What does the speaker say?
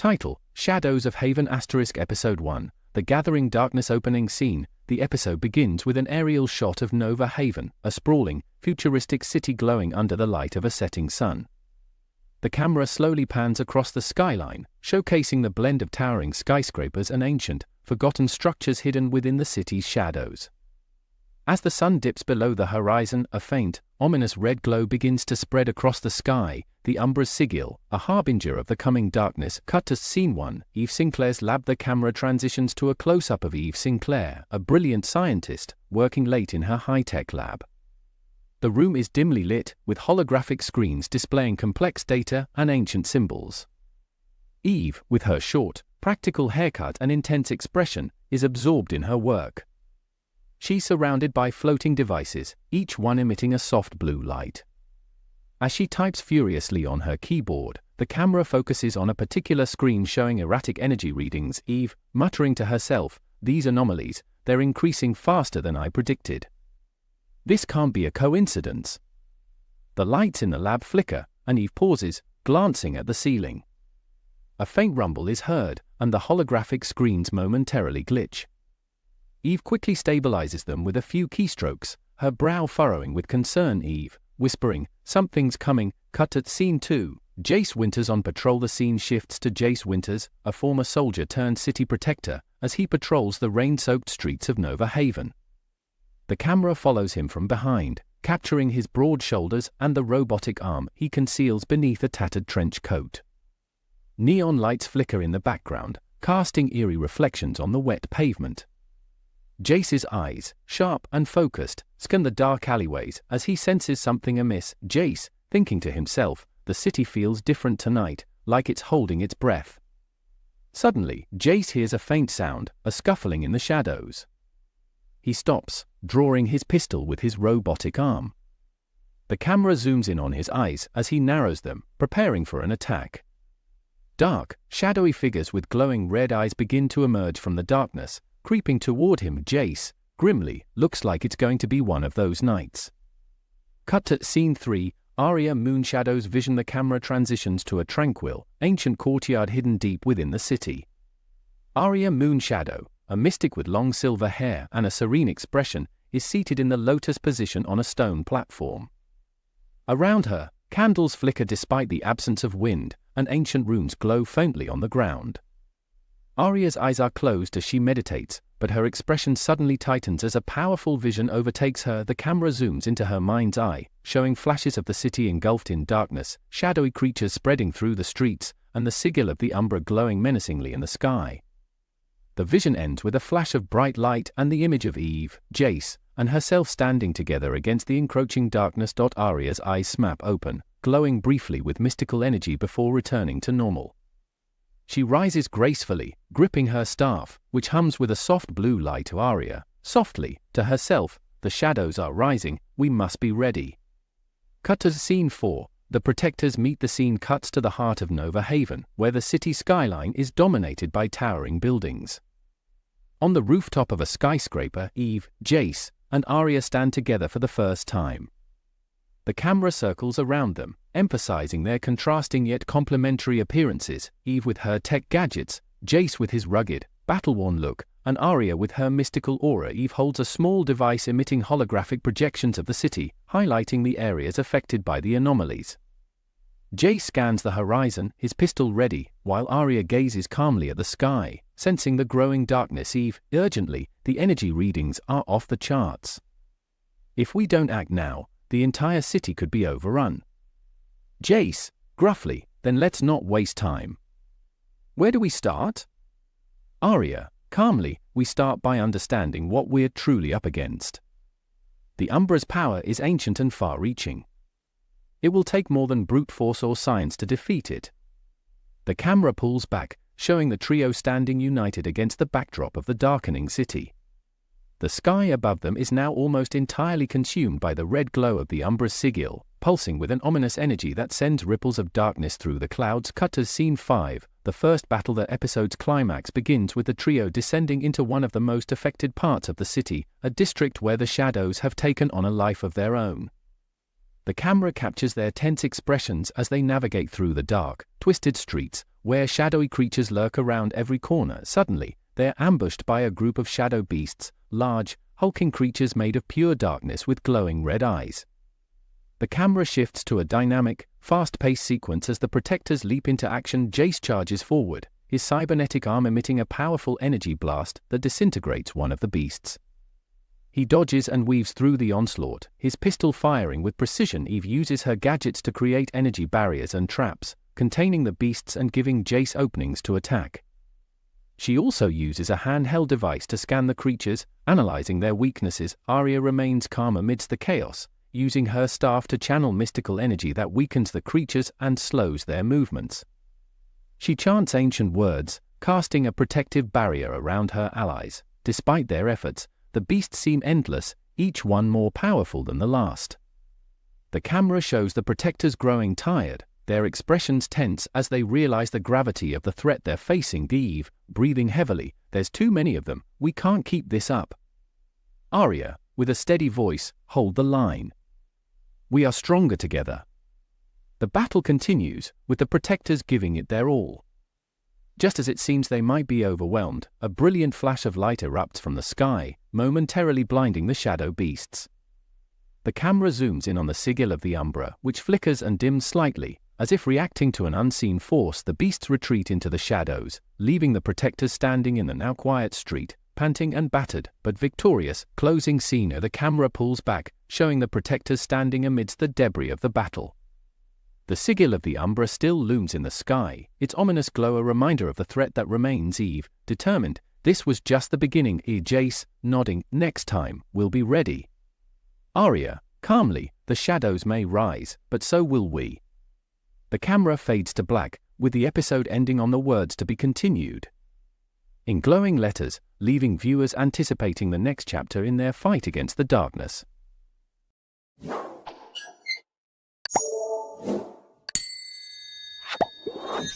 Title: Shadows of Haven * Episode 1. The Gathering Darkness opening scene. The episode begins with an aerial shot of Nova Haven, a sprawling, futuristic city glowing under the light of a setting sun. The camera slowly pans across the skyline, showcasing the blend of towering skyscrapers and ancient, forgotten structures hidden within the city's shadows. As the sun dips below the horizon, a faint, ominous red glow begins to spread across the sky. The Umbra's sigil, a harbinger of the coming darkness. Cut to Scene 1, Eve Sinclair's lab. The camera transitions to a close-up of Eve Sinclair, a brilliant scientist, working late in her high-tech lab. The room is dimly lit, with holographic screens displaying complex data and ancient symbols. Eve, with her short, practical haircut and intense expression, is absorbed in her work. She's surrounded by floating devices, each one emitting a soft blue light. As she types furiously on her keyboard, the camera focuses on a particular screen showing erratic energy readings. Eve, muttering to herself, "These anomalies, they're increasing faster than I predicted. This can't be a coincidence." The lights in the lab flicker, and Eve pauses, glancing at the ceiling. A faint rumble is heard, and the holographic screens momentarily glitch. Eve quickly stabilizes them with a few keystrokes, her brow furrowing with concern. Eve, whispering, "Something's coming." Cut at Scene 2. Jace Winters on patrol. The scene shifts to Jace Winters, a former soldier turned city protector, as he patrols the rain-soaked streets of Nova Haven. The camera follows him from behind, capturing his broad shoulders and the robotic arm he conceals beneath a tattered trench coat. Neon lights flicker in the background, casting eerie reflections on the wet pavement. Jace's eyes, sharp and focused, scan the dark alleyways as he senses something amiss. Jace, thinking to himself, the city feels different tonight, like it's holding its breath. Suddenly, Jace hears a faint sound, a scuffling in the shadows. He stops, drawing his pistol with his robotic arm. The camera zooms in on his eyes as he narrows them, preparing for an attack. Dark, shadowy figures with glowing red eyes begin to emerge from the darkness, creeping toward him. Jace, grimly, looks like it's going to be one of those nights. Cut to Scene 3, Aria Moonshadow's vision. The camera transitions to a tranquil, ancient courtyard hidden deep within the city. Aria Moonshadow, a mystic with long silver hair and a serene expression, is seated in the lotus position on a stone platform. Around her, candles flicker despite the absence of wind, and ancient runes glow faintly on the ground. Aria's eyes are closed as she meditates, but her expression suddenly tightens as a powerful vision overtakes her. The camera zooms into her mind's eye, showing flashes of the city engulfed in darkness, shadowy creatures spreading through the streets, and the sigil of the Umbra glowing menacingly in the sky. The vision ends with a flash of bright light and the image of Eve, Jace, and herself standing together against the encroaching darkness. Aria's eyes snap open, glowing briefly with mystical energy before returning to normal. She rises gracefully, gripping her staff, which hums with a soft blue light. To Aria, softly, to herself, "The shadows are rising, we must be ready." Cut to Scene 4. The Protectors meet. The scene cuts to the heart of Nova Haven, where the city skyline is dominated by towering buildings. On the rooftop of a skyscraper, Eve, Jace, and Aria stand together for the first time. The camera circles around them, emphasizing their contrasting yet complementary appearances. Eve with her tech gadgets, Jace with his rugged, battle-worn look, and Aria with her mystical aura. Eve holds a small device emitting holographic projections of the city, highlighting the areas affected by the anomalies. Jace scans the horizon, his pistol ready, while Aria gazes calmly at the sky, sensing the growing darkness. Eve, urgently, "The energy readings are off the charts. If we don't act now, the entire city could be overrun." Jace, gruffly, "Then let's not waste time. Where do we start?" Aria, calmly, "We start by understanding what we're truly up against. The Umbra's power is ancient and far-reaching. It will take more than brute force or science to defeat it." The camera pulls back, showing the trio standing united against the backdrop of the darkening city. The sky above them is now almost entirely consumed by the red glow of the Umbra's sigil, pulsing with an ominous energy that sends ripples of darkness through the clouds. Cut to Scene 5. The first battle. The episode's climax begins with the trio descending into one of the most affected parts of the city, a district where the shadows have taken on a life of their own. The camera captures their tense expressions as they navigate through the dark, twisted streets, where shadowy creatures lurk around every corner. Suddenly, they're ambushed by a group of shadow beasts, large, hulking creatures made of pure darkness with glowing red eyes. The camera shifts to a dynamic, fast-paced sequence as the protectors leap into action. Jace charges forward, his cybernetic arm emitting a powerful energy blast that disintegrates one of the beasts. He dodges and weaves through the onslaught, his pistol firing with precision. Eve uses her gadgets to create energy barriers and traps, containing the beasts and giving Jace openings to attack. She also uses a handheld device to scan the creatures, analyzing their weaknesses. Arya remains calm amidst the chaos, using her staff to channel mystical energy that weakens the creatures and slows their movements. She chants ancient words, casting a protective barrier around her allies. Despite their efforts, the beasts seem endless, each one more powerful than the last. The camera shows the protectors growing tired, their expressions tense as they realize the gravity of the threat they're facing. Eve, breathing heavily, "There's too many of them, we can't keep this up." Arya, with a steady voice, "Hold the line. We are stronger together." The battle continues, with the protectors giving it their all. Just as it seems they might be overwhelmed, a brilliant flash of light erupts from the sky, momentarily blinding the shadow beasts. The camera zooms in on the sigil of the Umbra, which flickers and dims slightly. As if reacting to an unseen force, the beasts retreat into the shadows, leaving the protectors standing in the now quiet street, panting and battered, but victorious. Closing scene. The camera pulls back, showing the protectors standing amidst the debris of the battle. The sigil of the Umbra still looms in the sky, its ominous glow a reminder of the threat that remains. Eve, determined, "This was just the beginning." Jace, nodding, "Next time, we'll be ready." Arya, calmly, "The shadows may rise, but so will we." The camera fades to black, with the episode ending on the words "to be continued" in glowing letters, leaving viewers anticipating the next chapter in their fight against the darkness.